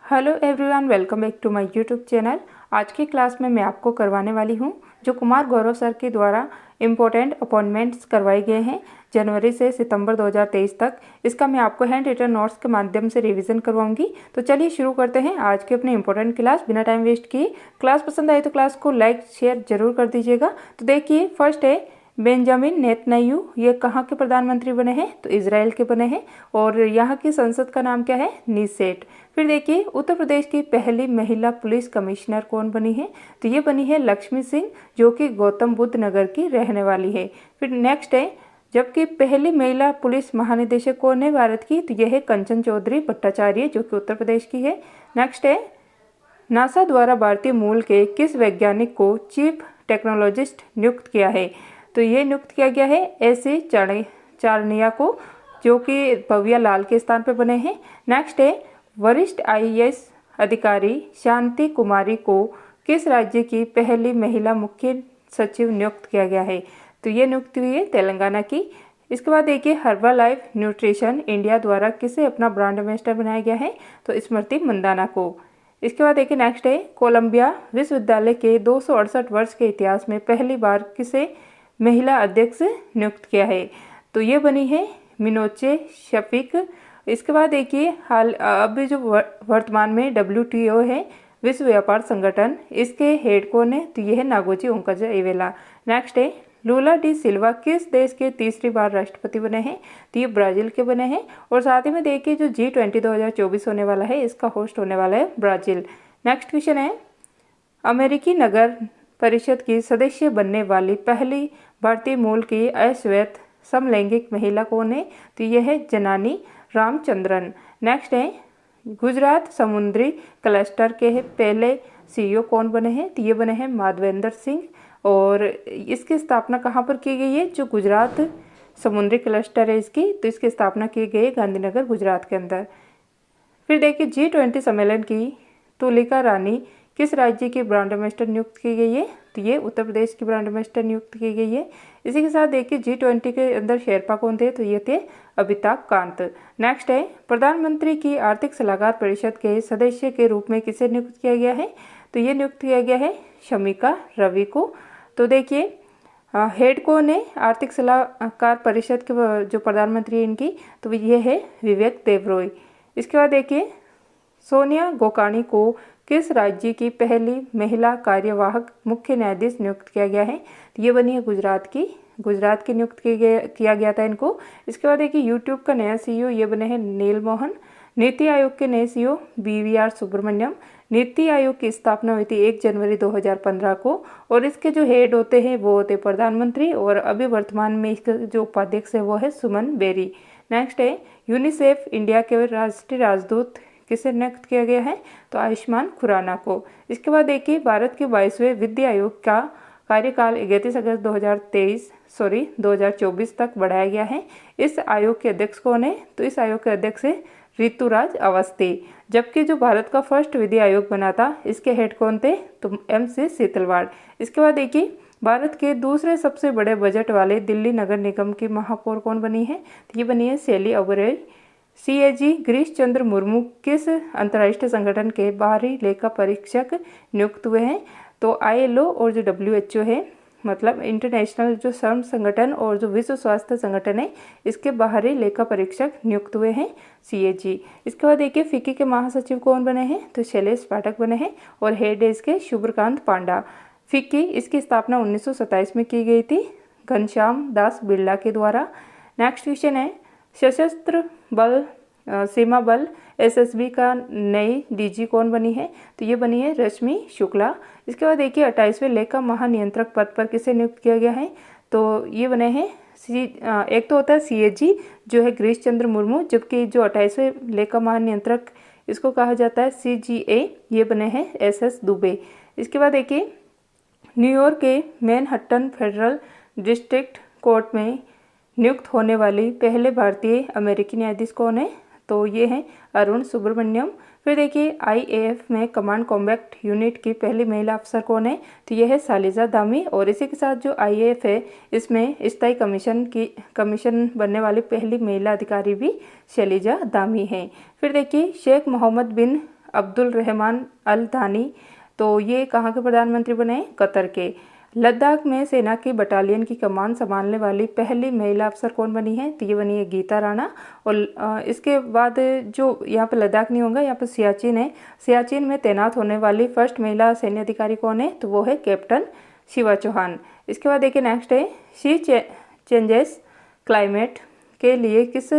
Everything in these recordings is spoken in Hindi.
Hello everyone, welcome back to my YouTube channel. आज की क्लास में मैं आपको करवाने वाली हूं जो कुमार गौरव सर के द्वारा इम्पोर्टेंट अपॉइंटमेंट्स करवाए गए हैं जनवरी से सितंबर 2023 तक। इसका मैं आपको हैंड रिटन नोट्स के माध्यम से रिवीजन करवाऊंगी। तो चलिए शुरू करते हैं आज की अपनी इंपॉर्टेंट क्लास बिना टाइम वेस्ट किए। क्लास पसंद आई तो क्लास को लाइक शेयर जरूर कर दीजिएगा। तो देखिए, फर्स्ट है बेंजामिन नेतन्याहू। ये कहाँ के प्रधानमंत्री बने हैं? तो इजराइल के बने हैं और यहाँ की संसद का नाम क्या है? नीसेट। फिर देखिए, उत्तर प्रदेश की पहली महिला पुलिस कमिश्नर कौन बनी है? तो ये बनी है लक्ष्मी सिंह, जो कि गौतम बुद्ध नगर की रहने वाली है। फिर नेक्स्ट है, जबकि पहली महिला पुलिस महानिदेशक कौन है भारत की? तो यह है कंचन चौधरी भट्टाचार्य, जो कि उत्तर प्रदेश की है। नेक्स्ट है, नासा द्वारा भारतीय मूल के किस वैज्ञानिक को चीफ टेक्नोलॉजिस्ट नियुक्त किया है? तो ये नियुक्त किया गया है ऐसे चारनिया को, जो कि भव्या लाल के स्थान पर बने हैं। नेक्स्ट है, वरिष्ठ आईएएस अधिकारी शांति कुमारी को किस राज्य की पहली महिला मुख्य सचिव नियुक्त किया गया है? तो ये नियुक्ति हुई है तेलंगाना की। इसके बाद देखिए, हर्बल लाइफ न्यूट्रिशन इंडिया द्वारा किसे अपना ब्रांड एम्बेसडर बनाया गया है? तो स्मृति मंदाना को। इसके बाद देखिए, नेक्स्ट है, कोलंबिया विश्वविद्यालय के 268 वर्ष के इतिहास में पहली बार किसे महिला अध्यक्ष नियुक्त किया है? तो ये बनी है मिनोचे शफीक। इसके बाद देखिए, हाल अभी जो वर्तमान में WTO है, विश्व व्यापार संगठन, इसके हेड कौन है? तो ये है नागोजी ओंकाजा-इवेला। नेक्स्ट है, लूला डी सिल्वा किस देश के तीसरी बार राष्ट्रपति बने हैं? तो ये ब्राजील के बने हैं। और साथ ही में देखिए, जो G20 2024 होने वाला है, इसका होस्ट होने वाला है ब्राजील। नेक्स्ट क्वेश्चन है, अमेरिकी नगर परिषद की सदस्य बनने वाली पहली भारतीय मूल की अश्वेत समलैंगिक महिला कौन है? तो यह है जनानी रामचंद्रन। नेक्स्ट है, गुजरात समुद्री क्लस्टर के पहले CEO कौन बने हैं? तो ये बने हैं माधवेंद्र सिंह। और इसकी स्थापना कहाँ पर की गई है? जो गुजरात समुद्री क्लस्टर है इसकी, तो इसकी स्थापना की गई है गांधीनगर गुजरात के अंदर। फिर देखिए, G20 सम्मेलन की तुलिका रानी किस राज्य की ब्रांड एम्बेसडर नियुक्त की गई है? तो ये उत्तर प्रदेश की ब्रांड एम्बेसडर नियुक्त की गई है। इसी के साथ देखिए, G20 के अंदर शेरपा कौन थे? तो ये थे अमिताभ कांत। नेक्स्ट है, प्रधानमंत्री की आर्थिक सलाहकार परिषद के सदस्य के रूप में किसे नियुक्त किया गया है? तो ये नियुक्त किया गया है शमिका रवि को। तो देखिए, हेड कौन है आर्थिक सलाहकार परिषद के, जो प्रधानमंत्री है इनकी? तो ये है विवेक देबरॉय। इसके बाद देखिए, सोनिया गोकानी को किस राज्य की पहली महिला कार्यवाहक मुख्य न्यायाधीश नियुक्त किया गया है? तो ये बनी है गुजरात की नियुक्त किया गया था इनको। इसके बाद देखिए, यूट्यूब का नया CEO ये बने हैं नील मोहन। नीति आयोग के नए CEO BVR सुब्रमण्यम। नीति आयोग की स्थापना हुई थी 1 जनवरी 2015 को और इसके जो हेड होते हैं वो होते प्रधानमंत्री, और अभी वर्तमान में इसके जो उपाध्यक्ष है वो है सुमन बेरी। नेक्स्ट है, यूनिसेफ इंडिया के राष्ट्रीय राजदूत किसे नियुक्त किया गया है? तो आयुष्मान खुराना को। इसके बाद देखिए, भारत के 22वें वित्त आयोग का कार्यकाल 31 अगस्त 2024 तक बढ़ाया गया है। इस आयोग के अध्यक्ष कौन है? तो इस आयोग के अध्यक्ष है ऋतुराज अवस्थी। जबकि जो भारत का फर्स्ट विधि आयोग बना था, इसके हेड कौन थे? तो MC सीतलवाड़। इसके बाद देखिए, भारत के दूसरे सबसे बड़े बजट वाले दिल्ली नगर निगम की महापौर कौन बनी है? तो ये बनी है शैली ओबेरॉय। CAG गिरीश चंद्र मुर्मू किस अंतर्राष्ट्रीय संगठन के बाहरी लेखा परीक्षक नियुक्त हुए हैं? तो ILO और जो WHO है, मतलब इंटरनेशनल जो श्रम संगठन और जो विश्व स्वास्थ्य संगठन है, इसके बाहरी लेखा परीक्षक नियुक्त हुए हैं CAG। इसके बाद देखिए, फिक्की के महासचिव कौन बने हैं? तो शैलेश पाठक बने हैं और हेड है इसके शुभ्रकांत पांडा। फिक्की, इसकी स्थापना 1927 में की गई थी घनश्याम दास बिरला के द्वारा। नेक्स्ट क्वेश्चन है, सशस्त्र बल सीमा बल SSB का नई DG कौन बनी है? तो ये बनी है रश्मि शुक्ला। इसके बाद देखिए, 28वें लेखा महानियंत्रक पद पर किसे नियुक्त किया गया है? तो ये बने हैं एक तो होता है CAG जो है गिरीश चंद्र मुर्मू, जबकि जो 28वें लेखा महानियंत्रक इसको कहा जाता है CGA, ये बने हैं SS दुबे। इसके बाद देखिए, न्यूयॉर्क के मैनहट्टन फेडरल डिस्ट्रिक्ट कोर्ट में नियुक्त होने वाली पहले भारतीय अमेरिकी न्यायाधीश कौन है? तो ये हैं अरुण सुब्रमण्यम। फिर देखिए, IAF में कमांड कॉम्बैट यूनिट की पहली महिला अफसर कौन है? तो यह है सालिजा दामी। और इसी के साथ जो IAF है, इसमें स्थायी कमीशन बनने वाली पहली महिला अधिकारी भी शैलिजा दामी है। फिर देखिए, शेख मोहम्मद बिन अब्दुल रहमान अल थानी, तो ये कहाँ के प्रधानमंत्री बने? कतर के। लद्दाख में सेना की बटालियन की कमान संभालने वाली पहली महिला अफसर कौन बनी है? तो ये बनी है गीता राणा। और इसके बाद जो यहाँ पे लद्दाख नहीं होगा, यहाँ पे सियाचिन है। सियाचिन में तैनात होने वाली फर्स्ट महिला सैन्य अधिकारी कौन है? तो वो है कैप्टन शिवा चौहान। इसके बाद देखिए नेक्स्ट है, सी चेंजेस क्लाइमेट के लिए किस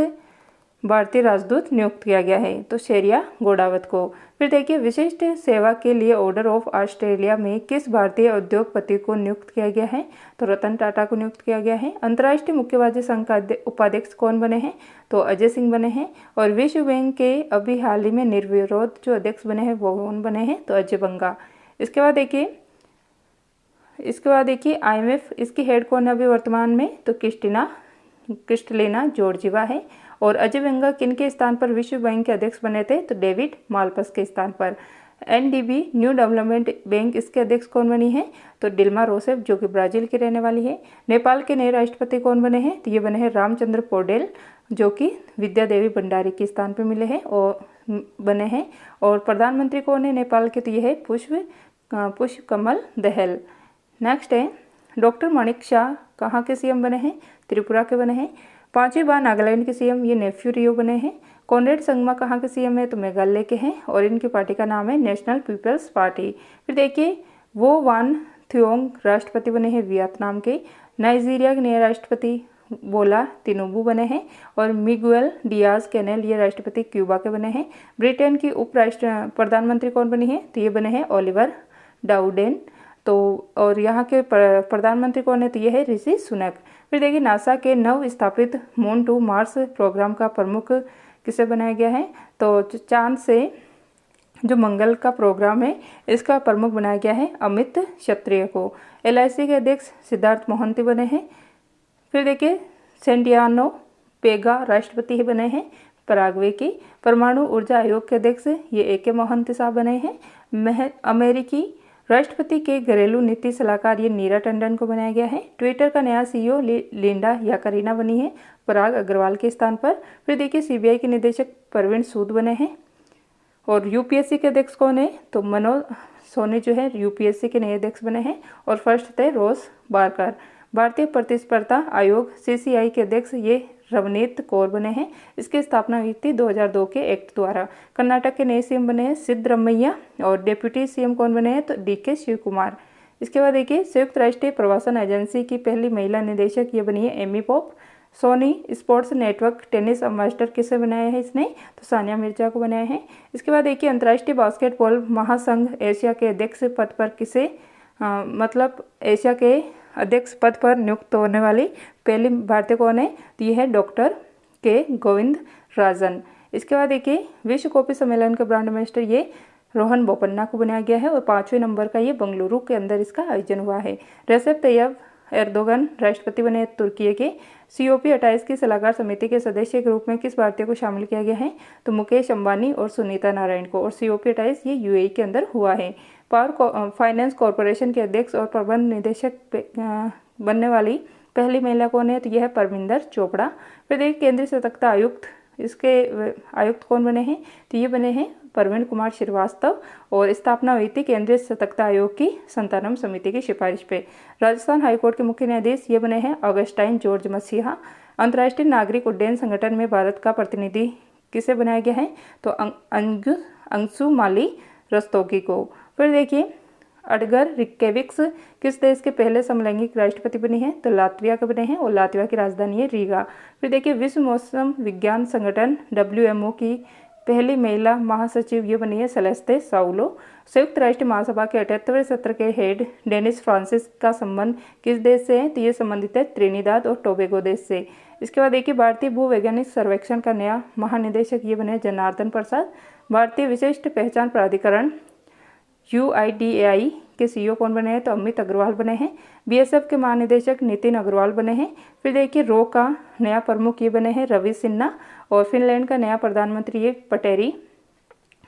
भारतीय राजदूत नियुक्त किया गया है? तो शेरिया गोडावत को। फिर देखिए विशिष्ट सेवा के लिए ऑर्डर ऑफ ऑस्ट्रेलिया में किस भारतीय उद्योगपति को नियुक्त किया गया है? तो रतन टाटा को नियुक्त किया गया है। अंतर्राष्ट्रीय मुक्केबाजी संघ का उपाध्यक्ष कौन बने हैं? तो अजय सिंह बने हैं। और विश्व बैंक के अभी हाल ही में निर्विरोध जो अध्यक्ष बने हैं वो कौन बने हैं? तो अजय बंगा। इसके बाद देखिए IMF, इसकी हेड कौन है अभी वर्तमान में? तो क्रिस्टलिना जॉर्जिवा है। और अजय बंगा किन के स्थान पर विश्व बैंक के अध्यक्ष बने थे? तो डेविड माल्पस के स्थान पर। NDB न्यू डेवलपमेंट बैंक, इसके अध्यक्ष कौन बनी है? तो डिल्मा रोसेफ, जो कि ब्राजील की रहने वाली है। नेपाल के नए राष्ट्रपति कौन बने हैं? तो ये बने हैं रामचंद्र पौडेल, जो कि विद्या देवी भंडारी के स्थान पर मिले हैं और बने हैं। और प्रधानमंत्री कौन है नेपाल के? तो ये है पुष्प कमल दहल। नेक्स्ट है, डॉक्टर माणिक शाह कहाँ के CM बने हैं? त्रिपुरा के बने हैं। 5वीं बार नागालैंड के CM ये नेफ्यू रियो बने हैं। कॉनरेड संगमा कहाँ के CM है? तो मेघालय के हैं और इनकी पार्टी का नाम है नेशनल पीपल्स पार्टी। फिर देखिए वो वान थियोंग राष्ट्रपति बने हैं वियतनाम के। नाइजीरिया के नए राष्ट्रपति बोला तिनुबू बने हैं। और मिगुएल डियाज कैनेल ये राष्ट्रपति क्यूबा के बने हैं। ब्रिटेन की प्रधानमंत्री कौन बनी है? तो ये बने हैं ओलिवर डाउडेन। तो और यहाँ के प्रधानमंत्री कौन है? तो ये है ऋषि सुनक। फिर देखिए नासा के नव स्थापित मून टू मार्स प्रोग्राम का प्रमुख किसे बनाया गया है? तो चांद से जो मंगल का प्रोग्राम है इसका प्रमुख बनाया गया है अमित क्षत्रिय को। LIC के अध्यक्ष सिद्धार्थ मोहंती बने हैं। फिर देखिए सेंटियानो पेगा राष्ट्रपति बने हैं पराग्वे की। परमाणु ऊर्जा आयोग के अध्यक्ष ये AK मोहंती साहब बने हैं। अमेरिकी राष्ट्रपति के घरेलू नीति सलाहकार ये नीरा टंडन को बनाया गया है। ट्विटर का नया CEO लिंडा याकारिना बनी है पराग अग्रवाल के स्थान पर। फिर देखिए CBI के निदेशक परवीन सूद बने हैं। और UPSC के अध्यक्ष कौन है? तो मनोज सोनी जो है UPSC के नए अध्यक्ष बने हैं। और फर्स्ट थे रोज बारकर। भारतीय प्रतिस्पर्धा आयोग CCI के अध्यक्ष ये रवनीत कौर बने हैं। इसकी स्थापना हुई थी 2002 के एक्ट द्वारा। कर्नाटक के नए CM बने हैं सिद्धरमैया। और डेप्यूटी CM कौन बने हैं? तो DK शिव कुमार। इसके बाद देखिए संयुक्त राष्ट्रीय प्रवासन एजेंसी की पहली महिला निदेशक ये बनी है Amy Pope. Sony Sports Network tennis ambassador किसे बनाया है इसने? तो सानिया मिर्जा को बनाया है। इसके बाद देखिए अंतर्राष्ट्रीय बास्केटबॉल महासंघ एशिया के अध्यक्ष पद पर किसे एशिया के अध्यक्ष पद पर नियुक्त होने वाली पहली भारतीय कौन है? तो ये है डॉक्टर के गोविंद राजन। इसके बाद देखिए विश्व कॉफी सम्मेलन के ब्रांड एम्बेसडर ये रोहन बोपन्ना को बनाया गया है। और 5वें नंबर का ये बंगलुरु के अंदर इसका आयोजन हुआ है। रेसेप तैयब एर्दोगन राष्ट्रपति बने तुर्की के। COP28 की सलाहकार समिति के सदस्य के रूप में किस भारतीय को शामिल किया गया है? तो मुकेश अंबानी और सुनीता नारायण को। और COP28 ये UAE के अंदर हुआ है। पावर फाइनेंस कॉरपोरेशन के अध्यक्ष और प्रबंध निदेशक बनने वाली पहली महिला कौन है? तो यह है परमिंदर चोपड़ा। फिर देखिए केंद्रीय सतर्कता आयुक्त, इसके आयुक्त कौन बने हैं? तो ये बने हैं प्रवीण कुमार श्रीवास्तव। और स्थापना हुई थी केंद्रीय सतर्कता आयोग की संतानम समिति की सिफारिश पे। राजस्थान हाईकोर्ट के मुख्य न्यायाधीश ये बने हैं ऑगस्टाइन जॉर्ज मसीहा। अंतर्राष्ट्रीय नागरिक उड्डयन संगठन में भारत का प्रतिनिधि किसे बनाया गया है? तो अंशु माली रस्तोगी को। फिर देखिए अडगर रिकेविक्स किस देश के पहले समलैंगिक राष्ट्रपति बने हैं? तो लातविया के बने हैं और लातविया की राजधानी है रीगा। फिर देखिए विश्व मौसम विज्ञान संगठन WMO की पहली महिला महासचिव ये बनी है सेलेस्ते साउलो। संयुक्त राष्ट्र महासभा के 78वें सत्र के हेड डेनिस फ्रांसिस का संबंध किस देश से है? तो ये संबंधित है त्रिनिदाद और टोबैगो देश से। इसके बाद देखिए भारतीय भूवैज्ञानिक सर्वेक्षण का नया महानिदेशक ये बने जनार्दन प्रसाद। भारतीय विशिष्ट पहचान प्राधिकरण UIDAI के CEO कौन बने हैं? तो अमित अग्रवाल बने हैं। BSF के महानिदेशक नितिन अग्रवाल बने हैं। फिर देखिए रो का नया प्रमुख ये बने हैं रवि सिन्हा। और फिनलैंड का नया प्रधानमंत्री ये पटेरी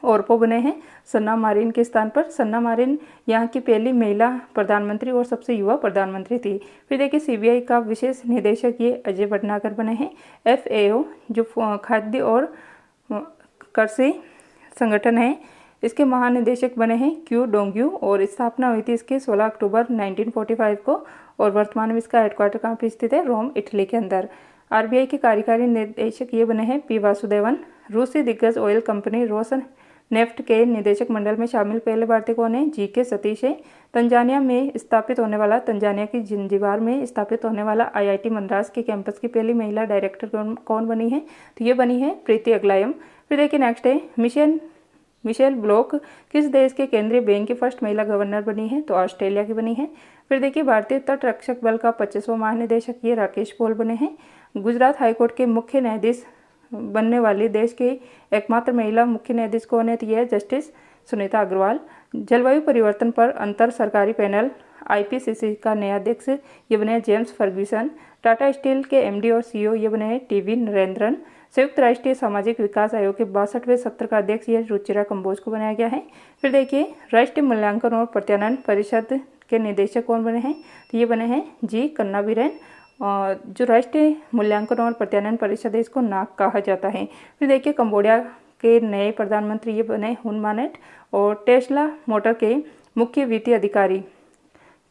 ओरपो बने हैं सन्ना मारिन के स्थान पर। सन्ना मारिन यहाँ की पहली महिला प्रधानमंत्री और सबसे युवा प्रधानमंत्री थी। फिर देखिए CBI का विशेष निदेशक ये अजय भटनागर बने हैं। FAO जो खाद्य और कृषि संगठन है इसके महानिदेशक बने हैं क्यू डोंगयू और स्थापना हुई थी इसकी 16 अक्टूबर 1945 को और वर्तमान में इसका हेडक्वार्टर कहाँ पे स्थित है? रोम, इटली के अंदर। आरबीआई के कार्यकारी निदेशक ये बने हैं पी वासुदेवन। रूसी दिग्गज ऑयल कंपनी रोसन नेफ्ट के निदेशक मंडल में शामिल पहले भारतीय कौन है? जी के सतीश है। तंजानिया में स्थापित होने वाला तंजानिया की जिंजीबार में स्थापित होने वाला आईआईटी मद्रास के कैंपस की पहली महिला डायरेक्टर कौन बनी है? तो ये बनी है प्रीति अग्लायम। फिर देखिए नेक्स्ट है मिशेल ब्लॉक किस देश के केंद्रीय बैंक की फर्स्ट महिला गवर्नर बनी है? तो ऑस्ट्रेलिया की बनी है। फिर देखिए भारतीय तट रक्षक बल का 25वां महानिदेशक ये राकेश पॉल बने हैं। गुजरात हाईकोर्ट के मुख्य न्यायाधीश बनने वाली देश की एकमात्र महिला मुख्य न्यायाधीश कौन है? तो यह जस्टिस सुनीता अग्रवाल। जलवायु परिवर्तन पर अंतर सरकारी पैनल आईपीसीसी का नया अध्यक्ष ये बने जेम्स फर्ग्यूसन। टाटा स्टील के एमडी और सीईओ ये बने हैं टीवी नरेंद्रन। संयुक्त राष्ट्रीय सामाजिक विकास आयोग के 62वें सत्र का अध्यक्ष ये रुचिरा कंबोज को बनाया गया है। फिर देखिए राष्ट्रीय मूल्यांकन और प्रत्यानयन परिषद के निदेशक कौन बने हैं? तो ये बने हैं जी कन्नाबीरेन। जो राष्ट्रीय मूल्यांकन और प्रत्यानयन परिषद है इसको नाक कहा जाता है। फिर देखिए कंबोडिया के नए प्रधानमंत्री ये बने हुन मानेट और टेस्ला मोटर के मुख्य वित्तीय अधिकारी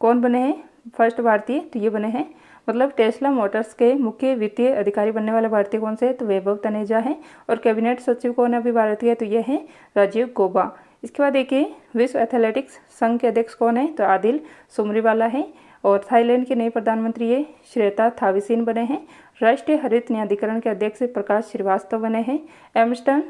कौन बने हैं? फर्स्ट भारतीय तो ये बने हैं मतलब टेस्ला मोटर्स के मुख्य वित्तीय अधिकारी बनने वाले भारतीय कौन से? तो वैभव तनेजा है। और कैबिनेट सचिव कौन है अभी भारत के? तो ये है राजीव गौबा। इसके बाद देखिए विश्व एथलेटिक्स संघ के अध्यक्ष कौन है? तो आदिल सुमरीवाला है। और थाईलैंड के नए प्रधानमंत्री ये श्वेता थाविसीन बने हैं। राष्ट्रीय हरित न्यायाधिकरण के अध्यक्ष प्रकाश श्रीवास्तव बने हैं। एमस्टन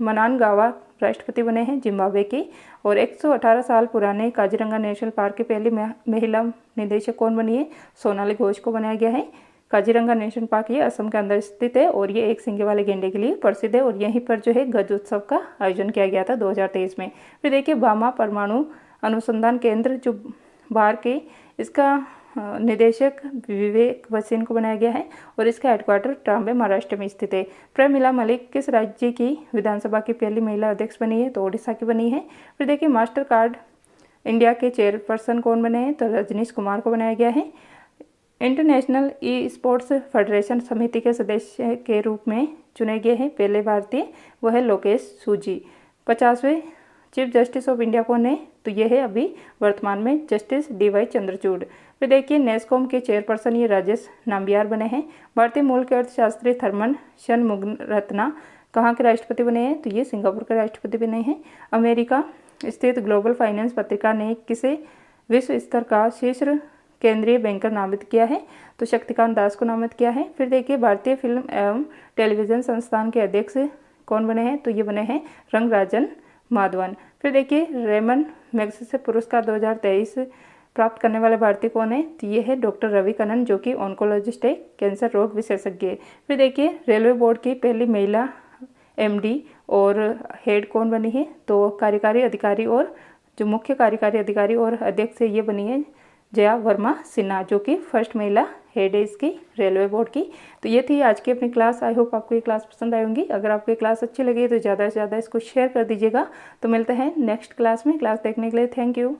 मनानगावा राष्ट्रपति बने हैं जिम्बाब्वे की। और 118 साल पुराने काजीरंगा नेशनल पार्क की पहली महिला निदेशक कौन बनी है? सोनाली घोष को बनाया गया है। काजीरंगा नेशनल पार्क ये असम के अंदर स्थित है और ये एक सिंगे वाले गेंडे के लिए प्रसिद्ध है और यहीं पर जो है गज उत्सव का आयोजन किया गया था 2023 में। फिर देखिए भामा परमाणु अनुसंधान केंद्र जो बाहर के इसका निदेशक विवेक वसीन को बनाया गया है और इसका हेडक्वार्टर ट्राम्बे महाराष्ट्र में स्थित है। प्रमिला मलिक किस राज्य की विधानसभा की पहली महिला अध्यक्ष बनी है? तो ओडिशा की बनी है। फिर देखिए मास्टर कार्ड इंडिया के चेयरपर्सन कौन बने हैं? तो रजनीश कुमार को बनाया गया है। इंटरनेशनल ई स्पोर्ट्स फेडरेशन समिति के सदस्य के रूप में चुने गए हैं पहले भारतीय, वह है लोकेश सूजी। 50वें चीफ जस्टिस ऑफ इंडिया कौन है? तो ये है अभी वर्तमान में जस्टिस डीवाई चंद्रचूड़। फिर देखिए नेस्कॉम के चेयरपर्सन ये राजेश नाम्बियार बने हैं। भारतीय मूल के अर्थशास्त्री थर्मन शनमुगरत्ना कहाँ के राष्ट्रपति बने हैं? तो ये सिंगापुर के राष्ट्रपति बने हैं। अमेरिका स्थित ग्लोबल फाइनेंस पत्रिका ने किसे विश्व स्तर का शीर्ष केंद्रीय बैंकर नामित किया है? तो शक्तिकांत दास को नामित किया है। फिर देखिए भारतीय फिल्म एवं टेलीविजन संस्थान के अध्यक्ष कौन बने हैं? तो ये बने हैं रंगराजन माधवन। फिर देखिए रेमन मैग्सेसे पुरस्कार 2023 प्राप्त करने वाले भारतीय कौन है? तो ये है डॉक्टर रवि कन्नन जो कि ऑन्कोलॉजिस्ट है, कैंसर रोग विशेषज्ञ है। फिर देखिए रेलवे बोर्ड की पहली महिला एमडी और हेड कौन बनी है? तो कार्यकारी अधिकारी और जो मुख्य कार्यकारी अधिकारी और अध्यक्ष है ये बनी है जया वर्मा सिन्हा जो कि फर्स्ट महिला हेड है इसकी रेलवे बोर्ड की। तो ये थी आज की अपनी क्लास। आई होप आपको ये क्लास पसंद आई होंगी। अगर आपको ये क्लास अच्छी लगी तो ज़्यादा से ज़्यादा इसको शेयर कर दीजिएगा। तो मिलते हैं नेक्स्ट क्लास में। क्लास देखने के लिए थैंक यू।